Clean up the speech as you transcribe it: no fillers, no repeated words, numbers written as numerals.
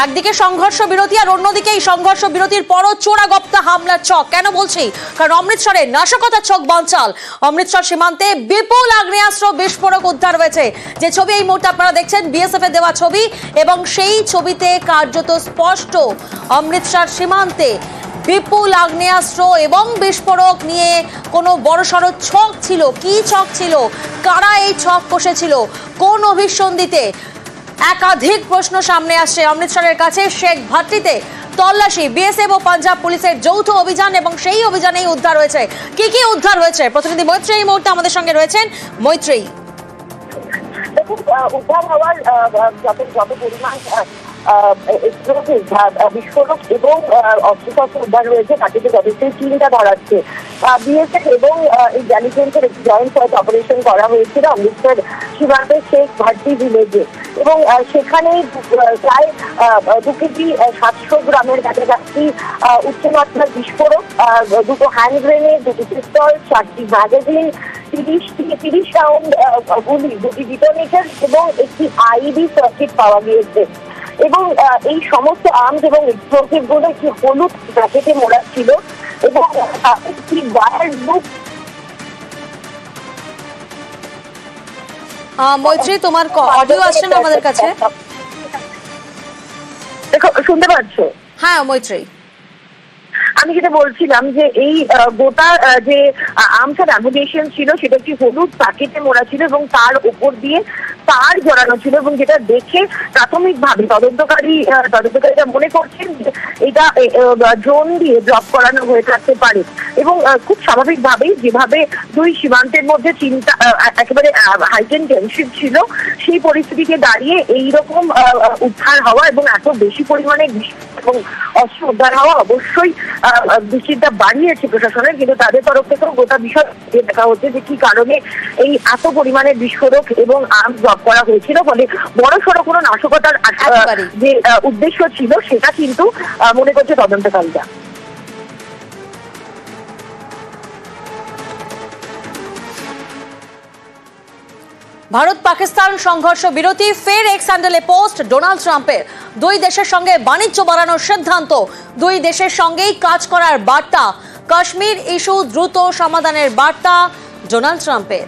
একদিকে সংঘর্ষ বিরতি আর অন্যদিকে এই সংঘর্ষ বিরতির পরও চোরাগপ্তা হামলার ছক। কেন বলছি? কারণ অমৃতসরে নাশকতার ছক বানচাল। অমৃতসর সীমান্তে বিপুল আগ্নেয়াস্ত্র বিস্ফোরক উদ্ধার হয়েছে। যে ছবি এই মুহূর্তে আপনারা দেখছেন বিএসএফ এর দেওয়া ছবি, এবং সেই ছবিতে কার্যত স্পষ্ট অমৃতসর সীমান্তে বিপুল আগ্নেয়াস্ত্র এবং বিস্ফোরক নিয়ে কোনো বড়সড় ছক ছিল। কি ছক ছিল? কারা এই ছক কষেছিল? কোন অভিসন্ধিতে? একাধিক প্রশ্ন সামনে আসছে। অমৃতসরের কাছে শেখ ভাট্টিতে তল্লাশি, বিএসএফ ও পাঞ্জাব পুলিশের যৌথ অভিযান, এবং সেই অভিযানেই উদ্ধার হয়েছে। কি কি উদ্ধার হয়েছে? প্রতিনিধি মৈত্রী এই মুহূর্তে আমাদের সঙ্গে রয়েছেন। মৈত্রী, দেখুন, উদ্ধার হওয়ার যত পরিমাণ বিস্ফোরক এবং অস্ত্রশস্ত্র উদ্ধার হয়েছে তাতে যথেষ্টই চিন্তা ধরাচ্ছে। বিএসএফ এবং এই ইন্টেলিজেন্সের একটি জয়েন্ট ফোর্স অপারেশন করা হয়েছিল অমৃতসর সীমান্তের শেখ ভাট্টি ভিলেজে, এবং সেখানেই প্রায় 2 কেজি 700 গ্রামের কাছাকাছি উচ্চমাত্রার বিস্ফোরক, 2টো হ্যান্ড গ্রেনেড, 2টি পিস্তল, 4টি ম্যাগাজিন, 30 রাউন্ড গুলি, 2টি ডিটোনেটর এবং একটি আইডি সার্কিট পাওয়া গিয়েছে। এবং এই সমস্ত আর্মস এবং এক্সপ্লোসিভ গুলো একটি হলুদ প্যাকেটে মোড়া ছিল, এবং একটি ওয়্যার বুক। মৈত্রী, তোমার অডিও আসছে না আমাদের কাছে? দেখো, শুনতে পাচ্ছ? হ্যাঁ মৈত্রী, আমি যেটা বলছিলাম যে এই গোটা যে আর্মস অ্যান্ড অ্যামুনিশন ছিল সেটা একটি হলুদ প্যাকেটে মোড়া ছিল, এবং তার উপর দিয়ে তার জড়ানো ছিল, এবং যেটা দেখে প্রাথমিকভাবে তদন্তকারীরা মনে করছেন যে এটা ড্রোন দিয়ে ড্রপ করানো হয়ে থাকতে পারে। এবং খুব স্বাভাবিকভাবেই যেভাবে দুই সীমান্তের মধ্যে চিন্তা একেবারে হাইটেন টেনশন ছিল, সেই পরিস্থিতিকে দাঁড়িয়ে এইরকম উদ্ধার হওয়া এবং এত বেশি পরিমাণে এবং অস্ত্র উদ্ধার হওয়া অবশ্যই দুশ্চিন্তা বাড়িয়েছে প্রশাসনের। কিন্তু তাদের তরফ থেকেও গোটা বিষয় দেখা হচ্ছে যে কি কারণে এই এত পরিমাণের বিস্ফোরক এবং আর্মস ড্রপ করা হয়েছিল। ফলে বড় সড়ো কোনো নাশকতার যে উদ্দেশ্য ছিল সেটা কিন্তু মনে করছে তদন্তকারীরা। ভারত পাকিস্তান সংঘর্ষ বিরতি, ফের এক্স হ্যান্ডেলে পোস্ট ডোনাল্ড ট্রাম্পের। দুই দেশের সঙ্গে বাণিজ্য বাড়ানোর সিদ্ধান্ত, দুই দেশের সঙ্গেই কাজ করার বার্তা, কাশ্মীর ইস্যু দ্রুত সমাধানের বার্তা ডোনাল্ড ট্রাম্পের।